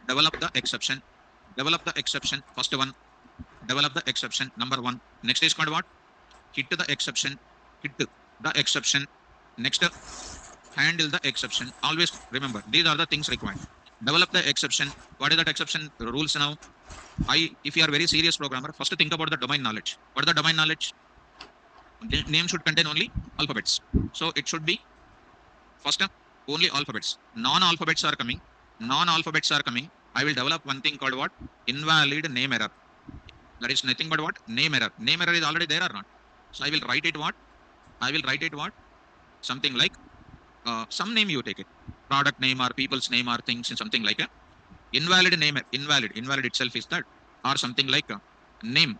develop the exception. Develop the exception. First one, develop the exception. Number one. Next is called what? Hit the exception. Hit the exception. Next, handle the exception. Always remember, these are the things required. Develop the exception. What is that exception rules now? If you are very serious programmer, first think about the domain knowledge. What is the domain knowledge? Name should contain only alphabets. So it should be first only alphabets. Non-alphabets are coming. Non-alphabets are coming. I will develop one thing called what? Invalid name error. That is nothing but what? Name error. Name error is already there or not? So I will write it what? I will write it what? Something like some name you take it. Product name or people's name or things and something like a invalid name. Invalid itself is that. Or something like a name.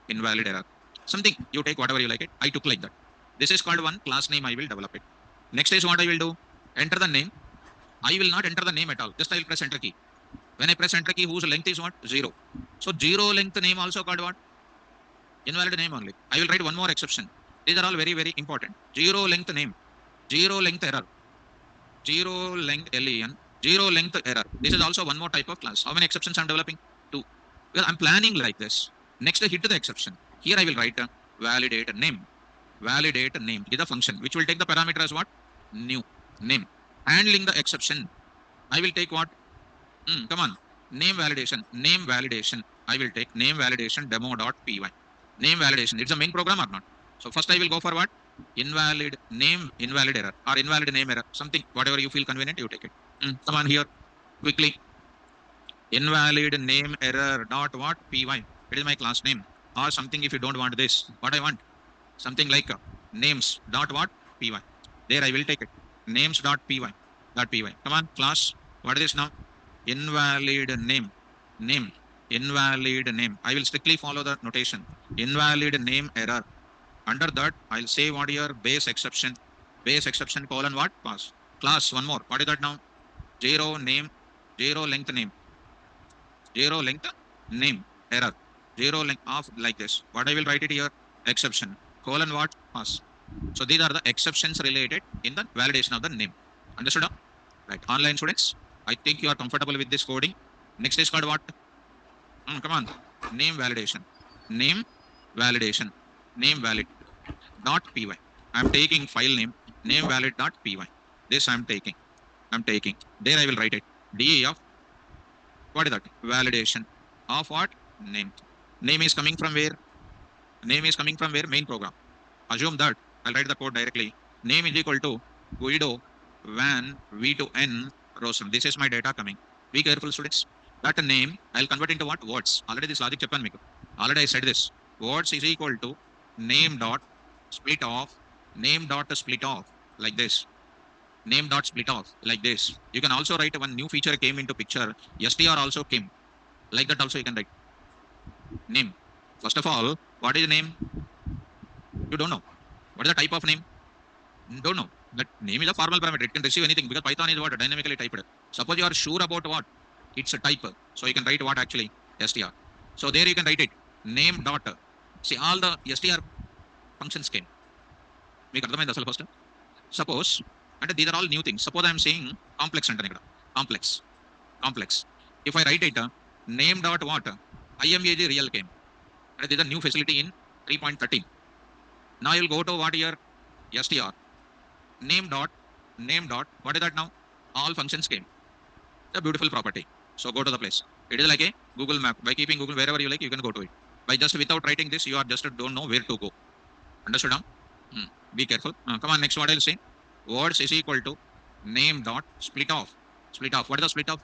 Invalid error. Something you take whatever you like it. I took like that. This is called one class name. I will develop it. Next is what I will do. Enter the name. I will not enter the name at all. Just I will press enter key. When I press enter key, whose length is what? 0. So 0 length name also called what? Invalid name only. I will write one more exception. These are all very, very important. 0 length name. 0 length error. 0 length len. 0 length error. This is also one more type of class. How many exceptions I'm developing? 2. Well, I'm planning like this. Next, hit the exception. Here I will write a validate name. Validate name is a function which will take the parameter as what? New name. Handling the exception. I will take what? Come on. Name validation. Name validation. I will take name validation demo.py. Name validation. It's a main program or not? So first I will go for what? Invalid name, invalid error or invalid name error. Something, whatever you feel convenient, you take it. Come on here. Quickly. Invalid name error dot what? Py. It is my class name. Or something if you don't want this. What I want? Something like names dot what? Py. There I will take it. Names dot py. Come on, class. What is this now? Invalid name. Name. Invalid name. I will strictly follow the notation. Invalid name error. Under that, I'll say what your base exception. Base exception colon what? Pass. Class, one more. What is that now? 0 name. 0 length name. 0 length name. Error. 0 length of like this. What I will write it here? Exception. Colon what? Pass. So these are the exceptions related in the validation of the name. Understood? Right. Online students, I think you are comfortable with this coding. Next is called what? Come on. Name validation. Name validation. Name valid dot py. I'm taking file name. Name valid dot py. This I'm taking. There I will write it. DE of what is that? Validation of what? Name. Name is coming from where? Name is coming from where? Main program. Assume that I'll write the code directly. Name is equal to Guido Van V2N Rosam. This is my data coming. Be careful, students. That name I'll convert into what? Words. Already this logic cheppan meeku. Already I said this. Words is equal to name dot split off. Name dot split off like this. Name dot split off like this. You can also write one new feature came into picture. str also came. Like that also you can write. Name. First of all, what is name? You don't know. What is the type of name? Don't know. That name is a formal parameter. It can receive anything because Python is what? Dynamically typed. Suppose you are sure about what? It's a type. So you can write what actually? str. So there you can write it. Name dot. See, all the str functions came. Make అర్థమైంది అసలు first. Suppose, and these are all new things. Suppose I am saying complex అంటే ఇక్కడ. Complex. If I write it, name dot what? IMAG real came. And this is a new facility in 3.13. Now you will go to what here? str. Name dot. What is that now? All functions came. The beautiful property. So go to the place. It is like a Google map. By keeping Google wherever you like, you can go to it. By just without writing this, you are just don't know where to go. Understood? Be careful. Come on, next what I'll say. Words is equal to name dot split off. What is the split off?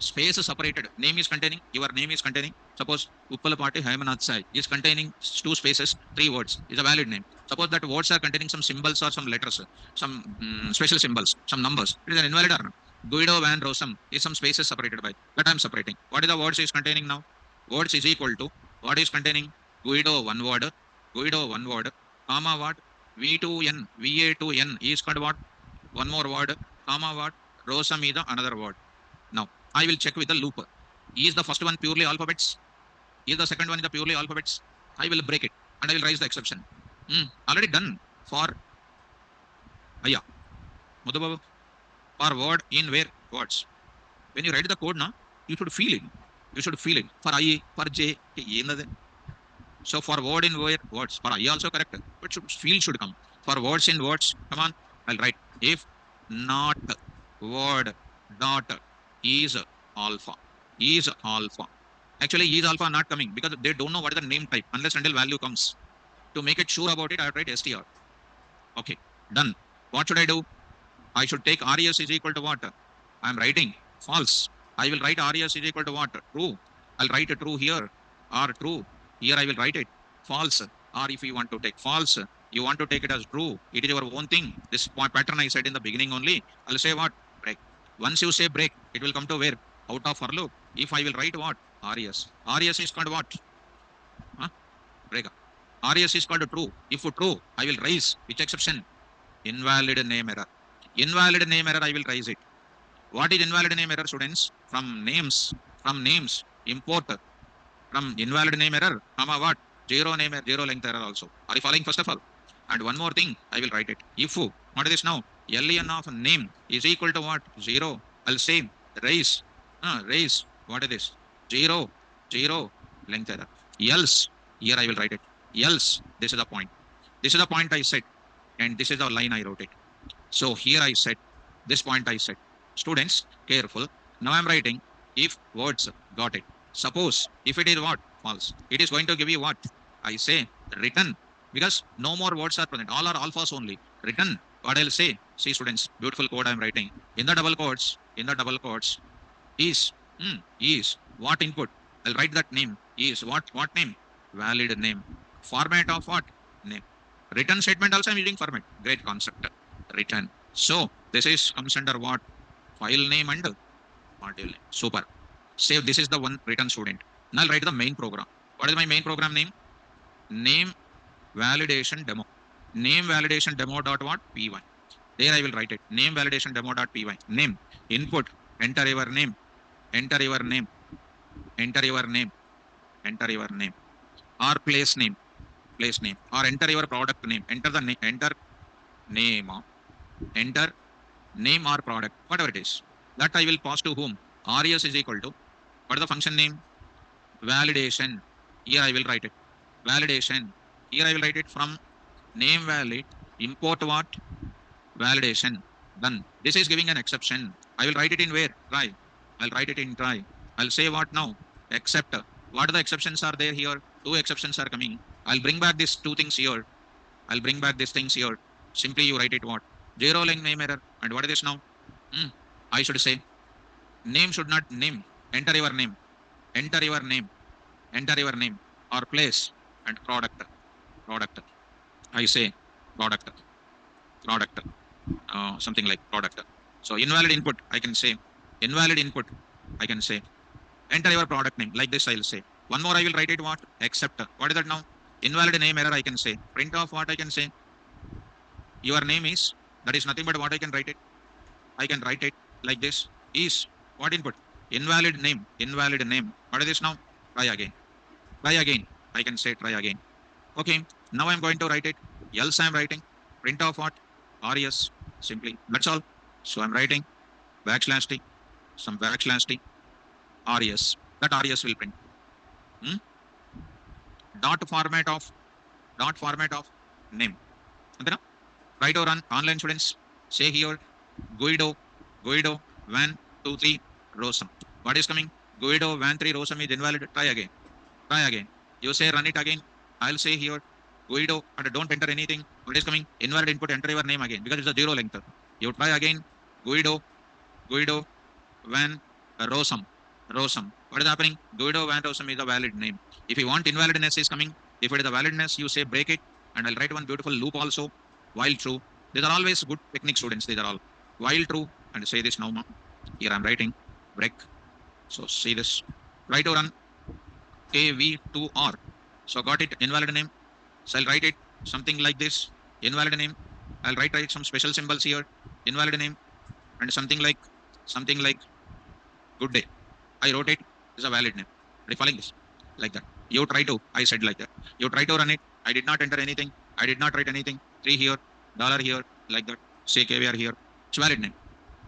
Space is separated. Name is containing. Your name is containing. Suppose Uppalapati Haimanath Sai is containing 2 spaces, 3 words. Is a valid name. Suppose that words are containing some symbols or some letters, some special symbols, some numbers. It is an invalid or not. Guido Van Rossum is some spaces separated by. That I am separating. What is the words is containing now? Words is equal to what is containing? Guido one word, comma what? V2N, VA2N is called what? One more word, comma what? Rossum is the another word. Now, I will check with the loop. Is the first one purely alphabets? Is the second one is the purely alphabets? I will break it and I will raise the exception. Already done for Aya. Mudababu. For word in where? Words. When you write the code now, you should feel it. You should feel it. For I, for J, so for word in word, words, for I also correct, but feel should come. For words in words, come on, I'll write if not word dot is alpha. Is alpha. Actually, is alpha not coming because they don't know what is the name type unless until value comes. To make it sure about it, I would write str. Okay, done. What should I do? I should take res is equal to what? I'm writing false. I will write res is equal to what? True. I'll write a true here or true. Here I will write it false. Or if you want to take false, you want to take it as true. It is your own thing. This pattern I said in the beginning only. I'll say what? Break. Once you say break, it will come to where? Out of for loop. If I will write what? Res. Res is called what? Huh? Break. Res is called true. If true, I will raise. Which exception? Invalid name error. Invalid name error, I will raise it. What is invalid name error, students? From names, import from invalid name error, comma what? Zero name error, zero length error also. Are you following first of all? And one more thing, I will write it. If, what is this now? len of name is equal to what? Zero. I'll say raise. Raise. What is this? Zero. Zero length error. Else, here I will write it. Else, this is the point. This is the point I said. And this is the line I wrote it. So here I said, this point I said. Students, careful. Now I'm writing if words, got it. Suppose if it is what? False. It is going to give you what? I say written because no more words are present. All are alphas only. Written. What I'll say? See students, beautiful code I'm writing. In the double quotes, is what input? I'll write that name. Is what name? Valid name. Format of what? Name. Return statement also I'm using format. Great concept. Return. So this is comes under what? File name and module name. Super. Save. This is the one written student. Now I'll write the main program. What is my main program name? Name validation demo. Name validation demo dot what? Py. There I will write it. Name validation demo dot py. Name. Input. Enter your name. Enter your name. Enter your name. Enter your name. Or place name. Place name. Or enter your product name. Enter the name. Enter name. Enter name or product. Whatever it is. That I will pass to whom? Res is equal to. What is the function name? Validation. Here I will write it. Validation. Here I will write it from name valid. Import what? Validation. Done. This is giving an exception. I will write it in where? Try. I'll write it in try. I'll say what now? Except. What are the exceptions are there here? Two exceptions are coming. I'll bring back these two things here. I'll bring back these things here. Simply you write it what? Zero length name error. And what is this now? I should say name should not name. Enter your name. Enter your name. Enter your name. Or place and product. Product. I say product. Product. Something like product. So invalid input, I can say. Invalid input, I can say. Enter your product name. Like this, I'll say. One more, I will write it what? Except. What is that now? Invalid name error, I can say. Print off what I can say. Your name is. That is nothing but what I can write it. I can write it like this. Is. What input? Invalid name. Invalid name. What is this now? Try again. Try again. I can say try again. Okay. Now I'm going to write it. Else I'm writing. Print off what? Res. Simply. That's all. So I'm writing backslash t. Some backslash t. Res. That Res will print. Dot format of name. Okay, now? Write or run online students. Say here Guido 1 2 3 Rosam. What is coming? Guido 1 3 Rosam is invalid. Try again. Try again. You say run it again. I'll say here Guido and don't enter anything. What is coming? Invalid input. Enter your name again because it's a zero length. You try again. Guido 1 Rosam. What is happening? Guido 1 Rosam is a valid name. If you want invalidness is coming, if it is a validness, you say break it. And I'll write one beautiful loop also. While true. These are always good technique students. These are all. While true. And say this now. Here I'm writing break. So see this. Write or run AV2R. So got it. Invalid name. So I'll write it something like this. Invalid name. I'll write some special symbols here. Invalid name. And something like good day. I wrote it. Is a valid name. Are you following this? Like that. You try to. I said like that. You try to run it. I did not enter anything. I did not write anything. $3 here. $1 here. Like that. Say KVR here. It's valid name.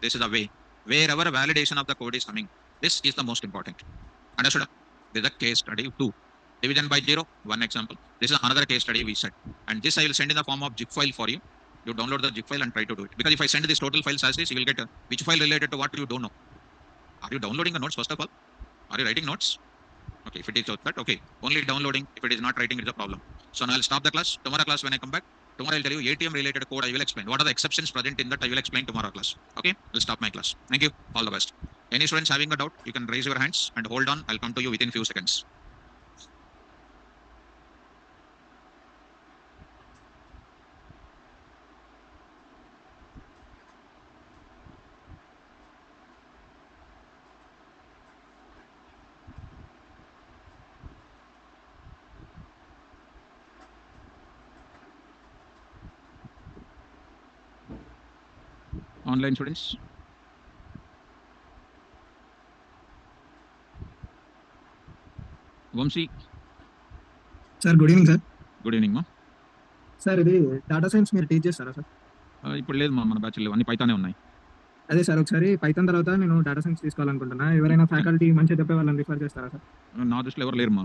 This is the way. wherever validation of the code is coming. This is the most important. Understood? This is a case study 2. Division by 0, one example. This is another case study we said. And this I will send in the form of zip file for you. You download the zip file and try to do it. Because if I send this total files as is, you will get which file related to what you don't know. Are you downloading the notes first of all? Are you writing notes? Okay, if it is that, okay. Only downloading. If it is not writing, it's a problem. So now I'll stop the class. Tomorrow class when I come back, tomorrow I'll tell you ATM related code I will explain. What are the exceptions present in that I will explain tomorrow class. Okay, I'll stop my class. Thank you. All the best. Any students having a doubt, you can raise your hands and hold on. I'll come to you within few seconds. Online students. Vamsi, sir good evening sir. Good evening మా. Sir ఇది data science మీరు teach చేస్తారా sir? ఇప్పుడు లేదు మా, మన batch లేవు, అన్ని పైతానే ఉన్నాయి. అదే సార్, ఒకసారి పైథాన్ తర్వాత నేను డేటా సైన్స్ తీసుకోవాలనుకుంటున్నా. ఎవరైనా ఫ్యాకల్టీ మంచిగా చెప్పే వాళ్ళని రిఫర్ చేస్తారా సార్? నా దృష్టిలో ఎవరు లేరు మా.